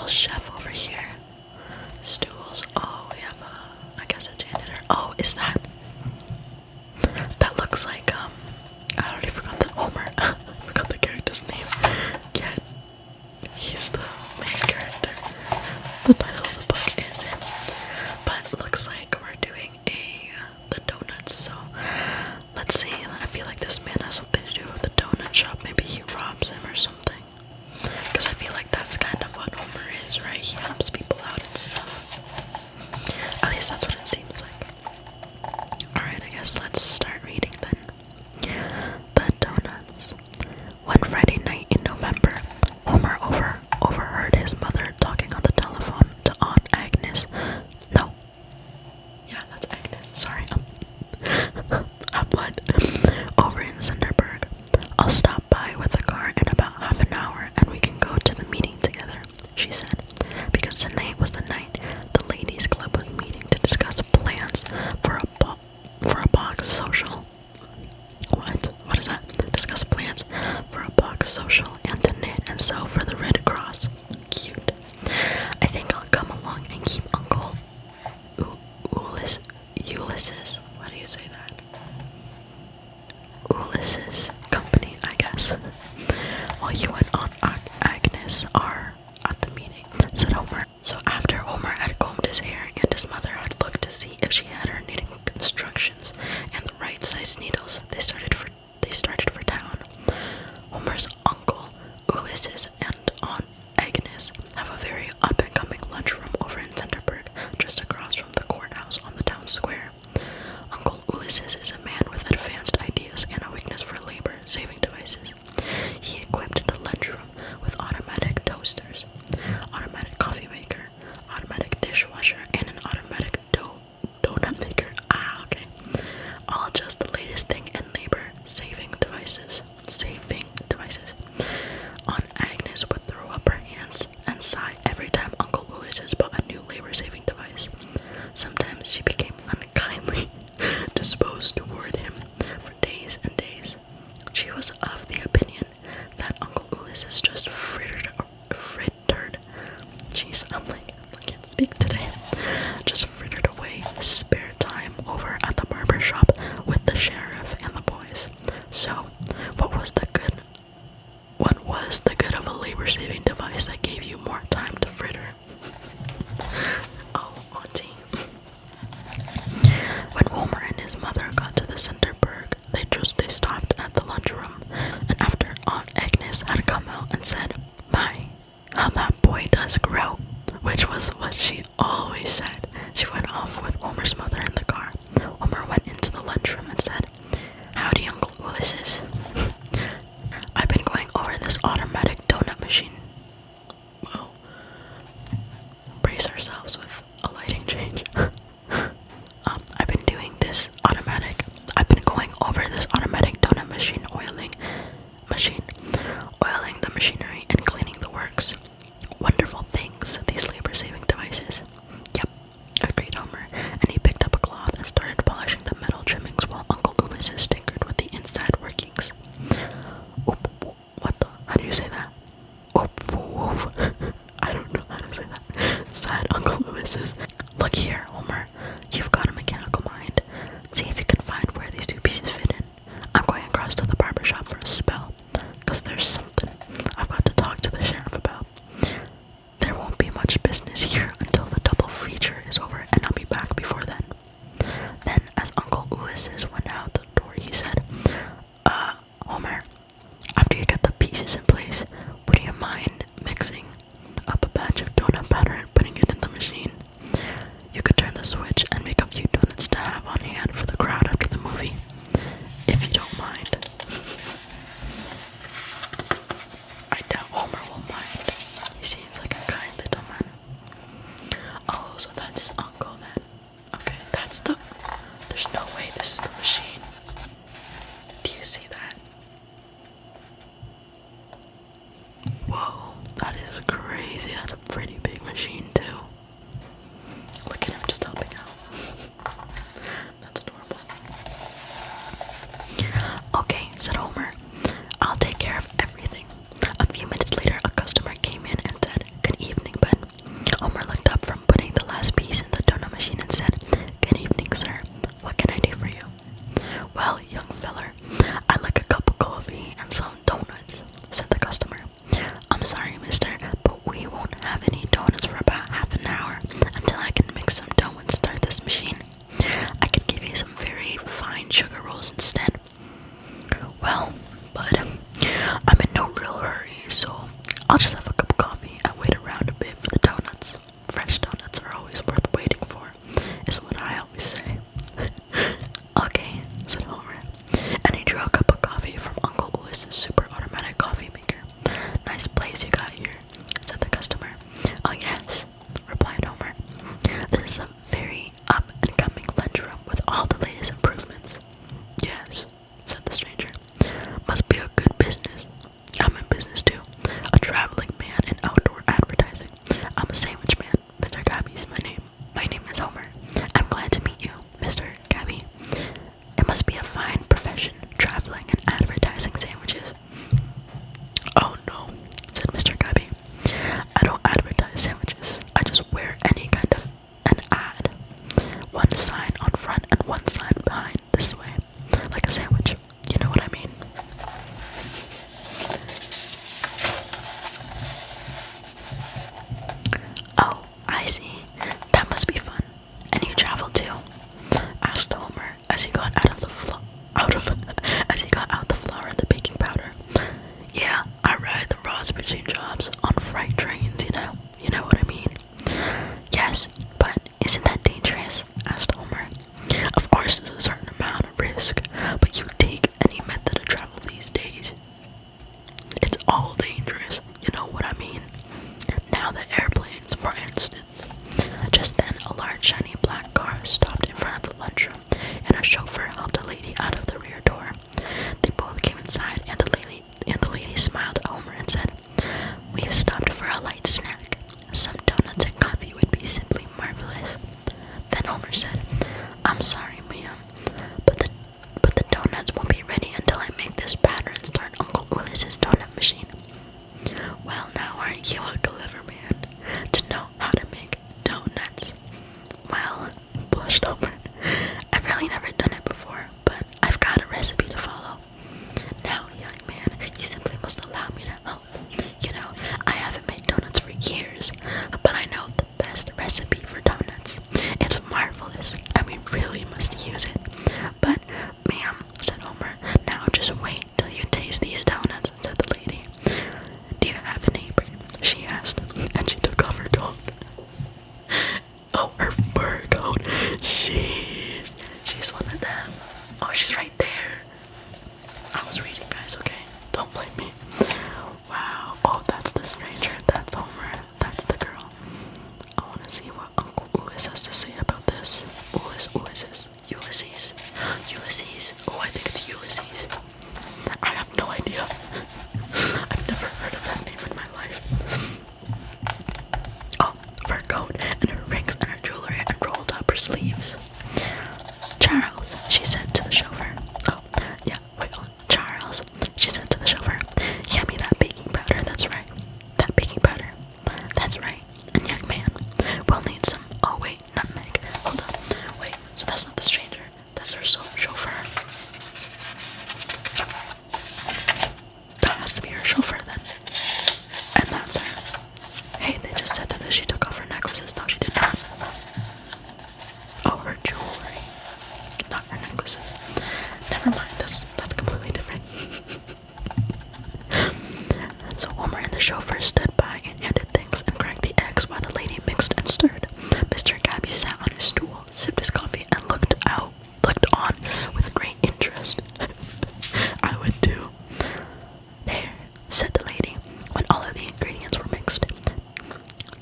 shelf over here. Stools. Oh, we have I guess a janitor. Oh, is that? That looks like, I already forgot the Homer. I forgot the character's name. Yeah, he's the main character. The title of the book is him. But it looks like we're doing the donuts, so let's see. I feel like this man has something to do with the donut shop. Maybe he robs him or something. Because I feel like that's kind of what Homer is, right? He helps people out and stuff. At least that's what it seems like. Alright, I guess let's start reading then. The donuts. One Friday night in November, Homer overheard his mother talking on the telephone to Aunt Agnes. No. Yeah, that's Agnes. Sorry. Hot blood. Over in Zenderberg. I'll stop by with the car in about half an hour and we can go to the meeting together, she said. Because tonight was the night the ladies' club was meeting to discuss plans for a box social. What is that? Discuss plans for a box social and to knit and sew for the Red Cross. Cute. I think I'll come along and keep Uncle Ulysses. What do you say that? Ulysses company, I guess. While you and Aunt Agnes are at the meeting, said Homer. So after Homer had combed his hair and his mother had looked to see if she had her knitting instructions and the right size needles, they started for town. Homer's uncle Ulysses and Aunt Agnes have a very up-and-coming lunchroom over in Zenderberg, just across from the courthouse on the town square. Uncle Ulysses is a man with advanced ideas and a weakness for labor-saving devices. He equipped the lunchroom with automatic toasters, automatic coffee maker, automatic dishwasher, and an automatic donut maker. Okay. All just the latest thing in labor-saving devices. Aunt Agnes would throw up her hands and sigh every time Uncle Ulysses bought a new labor-saving device. Sometimes she became unkindly disposed toward him for days and days. She was of the opinion that Uncle Ulysses just frittered. Jeez, I can't speak today. Just frittered away his spare time over at the barber shop with the sheriff and the boys. So, what was the good of a labor-saving device that gave you more time to fritter? Oh, auntie. When Homer and his mother got to the Centerburg, they stopped at the lunchroom, and after Aunt Agnes had come out and said, "My, how that boy does grow," which was what she always said, she went off with Homer's mother in the car. Homer went into the lunchroom and said, "Howdy, Uncle Ulysses. I've been going over this automatic donut machine." Well, brace ourselves with a lighting change. I've been going over this automatic donut machine, oiling the machinery and cleaning the works. Wonderful things, these labor-saving devices. Yep, agreed Homer, and he picked up a cloth and started polishing the metal trimmings while Uncle Ulysses tinkered with the inside workings. How do you say that? Woof. I don't know how to say that, sighed Uncle Ulysses. Look here, Homer, you've got a mechanical mind. See if you can find where these two pieces fit in. I'm going across to the barber shop for a spell, 'cause there's something I've got to talk to the sheriff about. There won't be much a light snack. Some donuts and coffee would be simply marvelous. Then Homer said, I'm sorry, ma'am, but the donuts won't be ready until I make this batter and start Uncle Willis's donut machine. Well, now aren't you a clever man to know how to make donuts? Well, blushed Homer, I've really never done it before, but I've got a recipe to follow. Now, young man, you simply must allow me to help. You know, I haven't made donuts for years, but I know the best recipe for donuts. It's marvelous, and we really must use it. But, ma'am, said Homer, now just wait till you taste these donuts, said the lady. Do you have an apron? She asked, and she took off her coat. Oh, her fur coat. She's one of them. Oh, she's right there. I was reading, guys, okay? Don't blame me. Wow. Oh, that's the stranger. That's Homer. That's the girl. I want to see what Uncle Ulysses has to say about this. Ulysses. Oh, I think it's Ulysses. I have no idea. I've never heard of that name in my life. Oh, fur coat and her rings and her jewelry and rolled up her sleeves. Charles, she said to the chauffeur. Oh, yeah, wait, Charles, she said to the chauffeur. Hand me that baking powder, that's right. That baking powder. That's right. And young man, we'll need some, oh wait, nutmeg. Hold on. Wait, so that's not the stranger. That's her chauffeur. That has to be her chauffeur then. And that's her. Hey, they just said that she took off her necklaces. No, she did not. Oh, her jewelry. Not her necklaces. Never mind, that's completely different. So Homer and the chauffeur stood by and handed things and cracked the eggs while the lady mixed and stirred. Mr. Gabby sat on his stool, sipped his coffee, and looked on with great interest. I would too. There, said the lady, when all of the ingredients were mixed.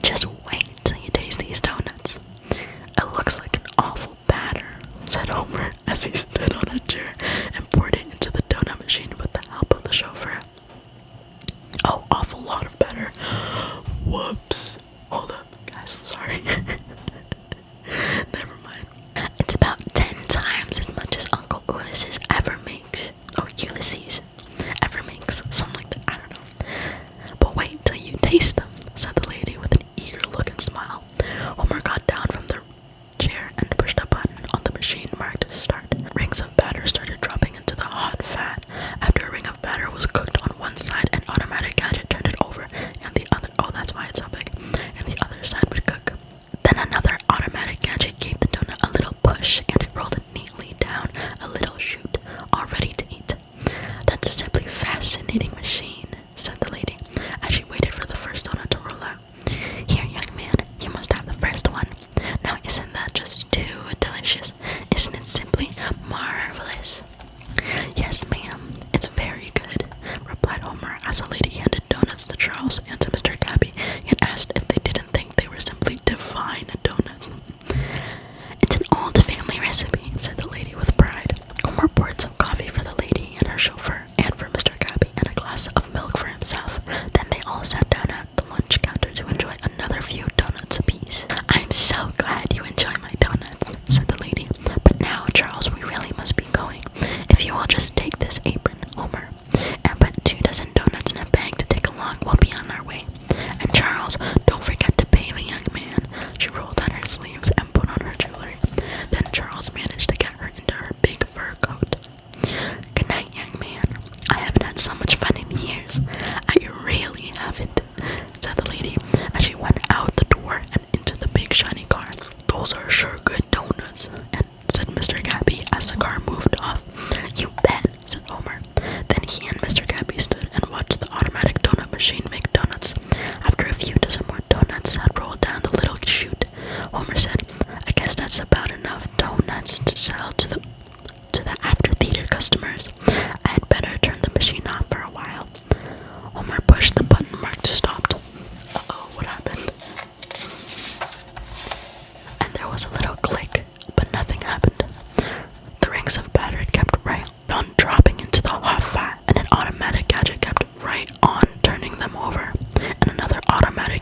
Just wait till you taste these donuts. It looks like an awful batter, said Homer as he stood on a chair and poured it into the donut machine with the help of the chauffeur. Oh, awful lot of batter. Whoops. Hold up, guys, I'm sorry. Never mind. It's about 10 times as much as Uncle Ulysses ever makes. Or Ulysses ever makes. Something like that, I don't know. But wait till you taste them, said the lady with an eager look and smile. Homer got down from the chair and pushed a button on the machine marked start. Rings of batter started dropping into the hot fat. After a ring of batter was cooked on one side, an automatic gadget turned it over, and the other, oh, that's why it's so big, and the other side would cook. Then another automatic gadget gave the donut a little push, and it rolled neatly down a little chute, all ready to eat. That's a simply fascinating machine, said the lady, as she waited for the first donut to roll out. Here, young man, you must have the first one. Now, isn't that just too delicious? Isn't it simply marvelous? Yes, ma'am, it's very good, replied Homer as the lady handed donuts to Charles and to Mr. Gabby and asked if they didn't think they were simply divine donuts. It's an old family recipe, said the lady with pride. Homer poured some coffee for the lady and her chauffeur and for Mr. Gabby and a glass of milk for himself. Then they all sat down at the lunch counter to enjoy another few donuts apiece. I'm so glad you enjoy my donuts, said the lady. But now, Charles, we really must be going. If you will just take this apron, Homer, and put 2 dozen donuts in a bag to take along, we'll be on our way. And Charles, don't forget to pay the young man. She rolled down her sleeves and put on her jewelry. Then Charles managed to get her into her big fur coat. Good night, young man. I haven't had so much fun in years. I really haven't, said the lady as she went out the door and into the big shiny car. Those are sure good donuts, said Mr. Gabby as the car moved off. You bet, said Homer. Then he and Mr. Gabby stood and watched the automatic donut machine make donuts. After a few dozen more donuts had rolled down the little chute, Homer said, I guess that's about enough donuts to sell to the after theater customers. I had better turn the machine off for a while. Homer pushed the button marked stopped. Uh-oh, what happened? And there was a little click, but nothing happened. The rings of batter kept right on dropping into the hot fat, and an automatic gadget kept right on turning them over, and another automatic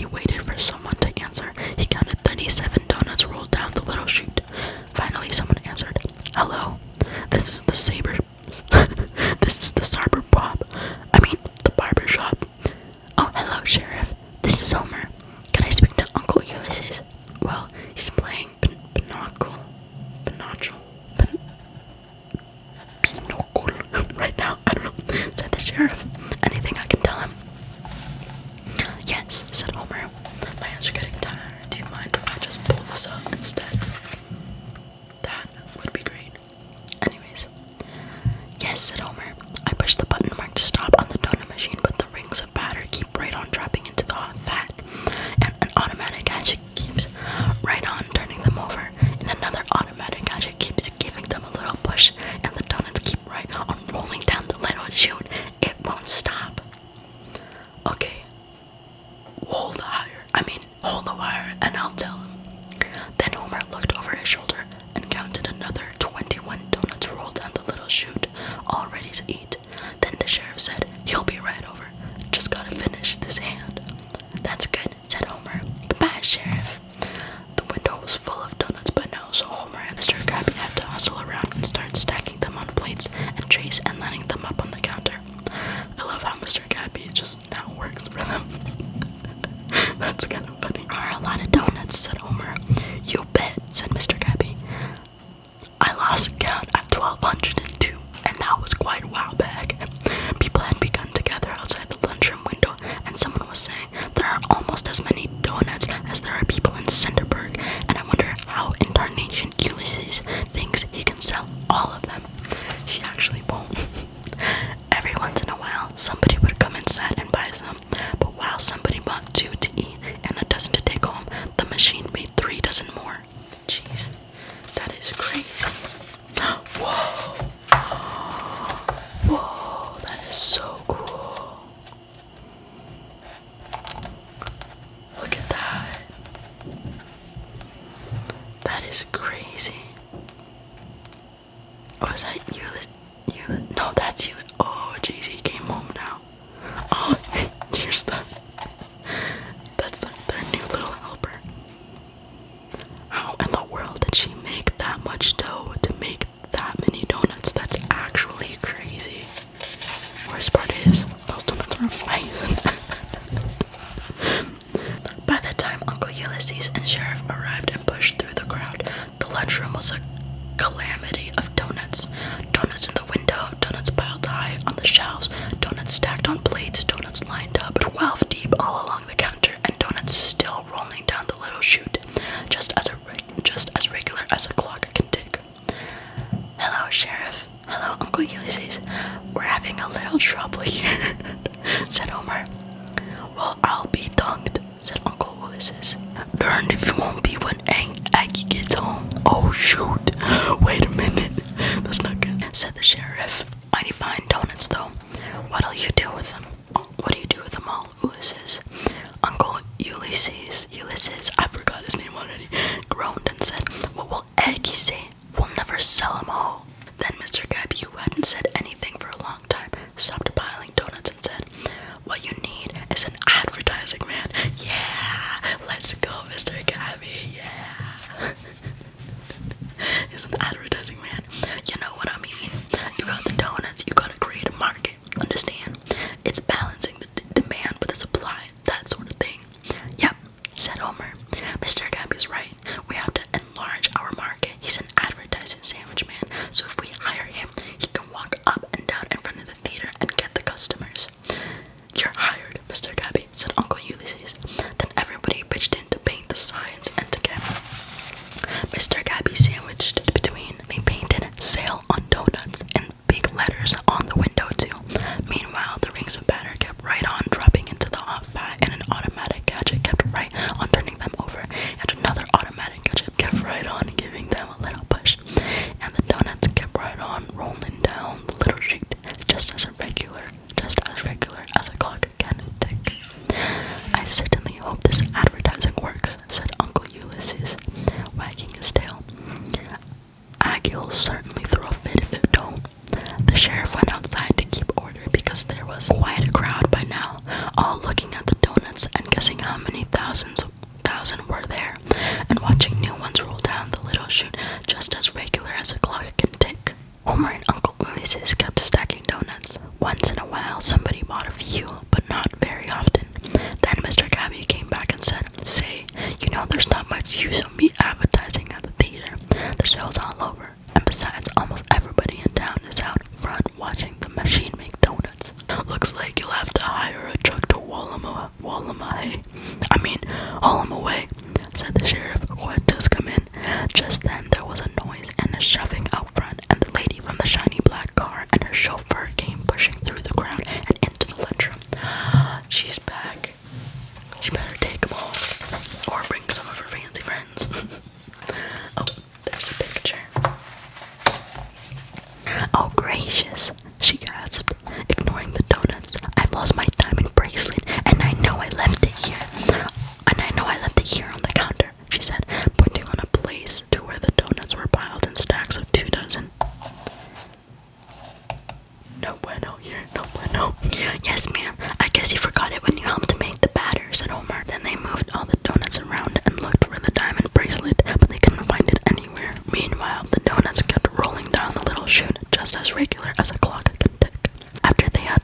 he waited for someone to answer. He counted 37 donuts rolled down the little chute. Finally, someone answered. Hello, this is the Saber. This is the Saber Bob. I mean, the barber shop. Oh, hello, Sheriff. This is Homer. Can I speak to Uncle Ulysses? Well, he's playing Pinochle right now. I don't know, said the sheriff. Anything I can tell him? Yes, said Homer. My hands are getting tired. Do you mind if I just pull this up instead? That would be great. Anyways. Yes, said Homer. I pushed the button marked stop on the donut machine, but the rings of batter keep right on dropping into the hot fat. And an automatic gadget keeps right on turning them over. And another automatic gadget keeps giving them a little push. And the donuts keep right on rolling down the little chute. It won't stop. Okay. Hold the wire and I'll tell him. Then Homer looked over his shoulder and counted another 21 donuts rolled down the little chute, all ready to eat. Then the sheriff said, he'll be right over. Just gotta finish this hand. That's good, said Homer. Goodbye, Sheriff. The window was full of donuts by now, so Homer and Mr. Krabby had to hustle around and start stacking them on plates and trays and lining them up on the counter. I love how Mr. Krabby just now works for them. That's kind of funny. There are a lot of donuts, said Homer. You bet, said Mr. Krabby. I lost count at 1,202, and that was quite a while back. People had begun to gather outside the lunchroom window, and someone was saying, there are almost as many donuts as there are people in Centerburg, and I wonder how in tarnation Ulysses thinks he can sell all of them. He actually won't. Every once in a while, somebody would come inside and buy some, but while somebody bought 2 to eat and a dozen to take home, the machine made 3 dozen more. Jeez, that is crazy. Whoa. Whoa, that is so cool. Look at that. That is crazy. Oh, is that you? No, that's you. Oh, JC came home now. Oh, here's that's their new little helper. How in the world did she make that much dough to make that many donuts? That's actually crazy. Worst part is, those donuts are amazing. By the time Uncle Ulysses and Sheriff arrived and pushed through the crowd, the lunchroom was a calamity of donuts. Donuts in the window, donuts piled high on the shelves, donuts stacked on plates, donuts lined up 12 deep all along the counter, and donuts still rolling down the little chute, just as regular as a clock can tick. Hello, Sheriff. Hello, Uncle Ulysses. We're having a little trouble here, said Homer. Well, I'll be dunked, said Uncle Ulysses. Darned if you won't be when Aggie gets home. Oh, shoot. Wait a minute. That's not good, said the sheriff. Mighty fine donuts, though. What'll you do with them? What do you do with them all, Ulysses? Uncle Ulysses, I forgot his name already, groaned and said, what will Aggie say? We'll never sell them all. Then Mr. Gabby, who hadn't said anything for a long time, stopped piling donuts and said, what you need is an advertising man. Yeah, let's go, Mr. Gabby, yeah. He's an advertising man. You know what I mean? You got the donuts, you gotta create a market. Understand? It's balancing the demand with the supply, that sort of thing. Yep, said Homer. Mr. Gabby's right. We have to enlarge our market. He's an advertising sandwich man, so if we hire him, he can walk up and down in front of the theater and get the customers. You're hired, Mr. Gabby, said Uncle Ulysses. Then everybody pitched in to paint the signs and to get Mr. Gabby sandwiched between. They painted sale on donuts in big letters on the window too. Meanwhile, the rings of batter kept right on dropping into the hot fat, and an automatic gadget kept right on turning them over, and another automatic gadget kept right on giving them a little push, and the donuts kept right on rolling down the little chute, just as regular as a clock can tick. I certainly hope this advertising works, said Uncle Ulysses, wagging his tail. Aggie'll certainly throw a fit if it don't. The sheriff went outside to keep order because there was quite a crowd by now, all looking at the donuts and guessing how many many thousand were there, and watching new ones roll down the little chute just as regular as a clock can tick. Homer and Uncle Ulysses kept stacking donuts. Once in a while, somebody bought a few, but not very often. Then Mr. Gabby came back and said, "Say, you know there's not much use of me advertising at the theater. The show's all over, and besides, almost everybody in town is out front watching the machine make donuts. Looks like you'll have to hire a truck to haul 'em away," said the sheriff, who had just come in. Just then there was a noise and a shoving out front, and the lady from the shiny black car and her chauffeur came pushing through the crowd and into the lunchroom. She's back. She better take them all, or bring some of her fancy friends. Oh, there's a picture. "Oh, gracious," she gasped, ignoring the donuts. "I've lost my diamond bracelet, and I know I left it here. On the counter," she said, pointing on a place to where the donuts were piled in stacks of 2 dozen. "No bueno here, no bueno." "Yes, ma'am. I guess you forgot it when you helped to make the batter," said Homer. Then they moved all the donuts around and looked for the diamond bracelet, but they couldn't find it anywhere. Meanwhile, the donuts kept rolling down the little chute just as regular as a clock could tick. After they had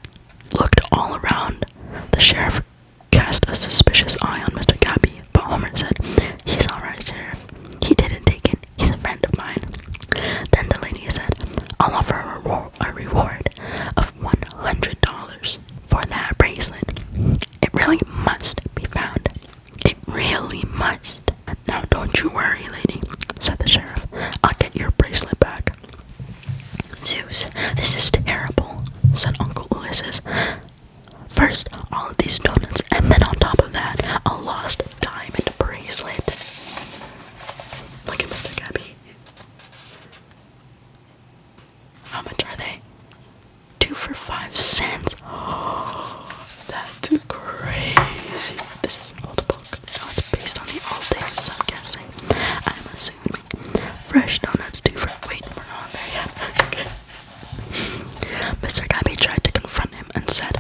looked all around, the sheriff cast a suspicious eye on Mr. Gabby, but Homer said, "He's all right, Sheriff. He didn't take it. He's a friend of mine." Then the lady said, "I'll offer a reward of $100 for that bracelet. It really must be found. It really must." "Now don't you worry, lady," said the sheriff. "I'll get your bracelet back." "Zeus, this is terrible," said Uncle Ulysses. "First, all of these donuts, and then on top of that, a lost diamond bracelet." Look at Mr. Gabby. How much are they? 2 for 5 cents. Oh, that's crazy. This is an old book. Now it's based on the old days, I'm guessing. I'm assuming. Fresh donuts, 2 for... Wait, we're not there yet. Okay. Mr. Gabby tried to confront him and said,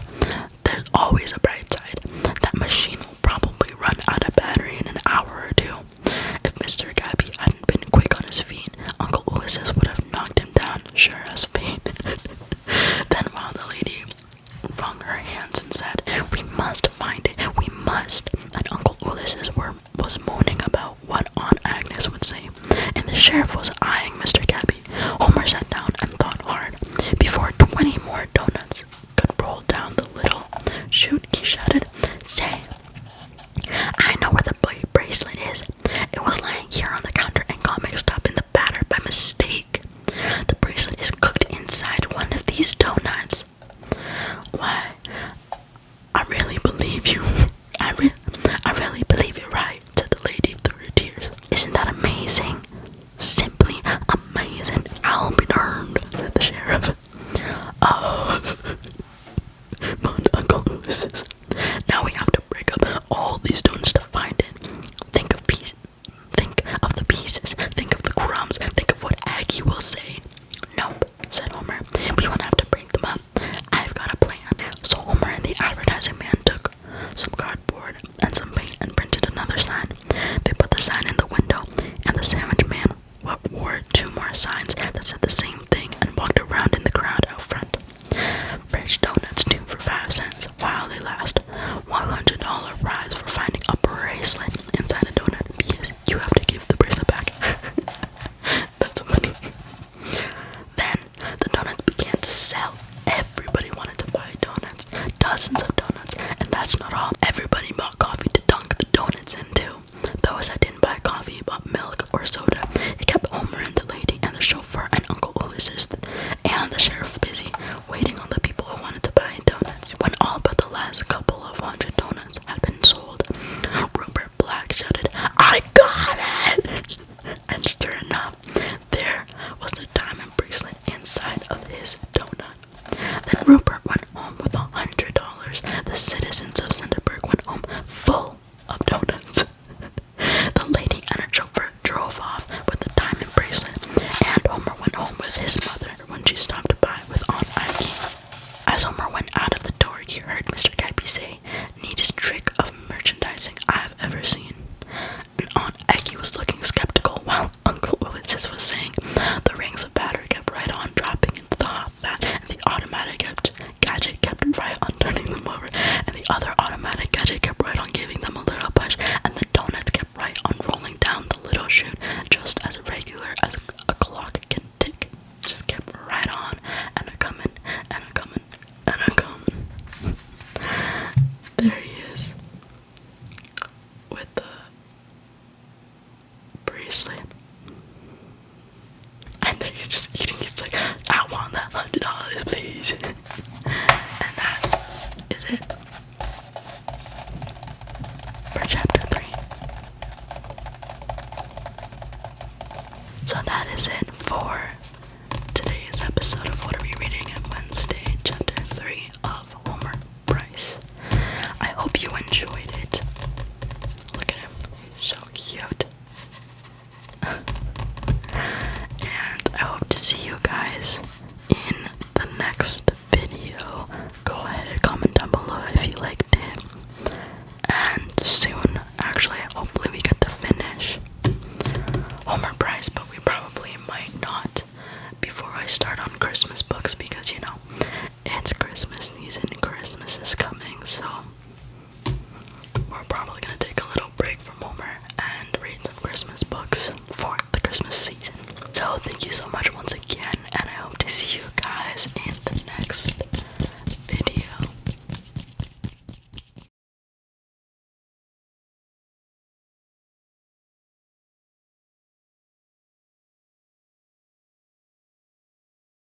"There's always a bright side. That machine will probably run out of battery in an hour or 2. If Mr. Gabby hadn't been quick on his feet, Uncle Ulysses would have knocked him down, sure as fate." Then while the lady wrung her hands and said, "We must find it, we must," and Uncle Ulysses was moaning about what Aunt Agnes would say, and the sheriff was eyeing Mr. Gabby, Homer sat down and thought hard. Before 20 more donuts could roll down the little chute, he shouted, "Say, I know where the bracelet is. It was lying here on the counter and got mixed up in the batter by mistake. The bracelet is cooked inside one of these donuts." "Why, I really believe you. I really believe you're right," said the lady through her tears. "Isn't that amazing? Simply amazing." "I'll be darned," said the sheriff. "Oh," moaned Uncle Ulysses. "Now we have to break up all these donuts to find it. Think of the pieces. Think of the crumbs. Think of what Aggie will say." "Nope," said Homer. "We won't have to break them up. I've got a plan." So Homer and the advertising man took some cardboard and some paint and printed another sign. They put the sign in the window, and the sandwich man wore 2 more signs that said the same thing and walked around in the crowd out front. "Fresh donuts, 2 for 5 cents while they last. $100 prize for finding a bracelet inside a donut. Yes, you have to give the bracelet back." That's funny. Then the donuts began to sell. Everybody wanted to buy donuts, dozens of donuts, and that's not all. Everybody bought coffee to dunk the donuts into. Those that didn't buy coffee bought ever seen. And Aunt Eggy was looking skeptical while Uncle Ulysses was saying the rings of batter kept right on dropping into the hot fat, and the automatic gadget kept right on turning them over, and the other automatic gadget kept right on giving them a little push, and the donuts kept right on rolling down the little chute, just as regular as a clock can tick. Just kept right on, and a coming, and a coming, and a coming. There he is, with the bracelet. And then he's just eating. He's like, I want that $100, please.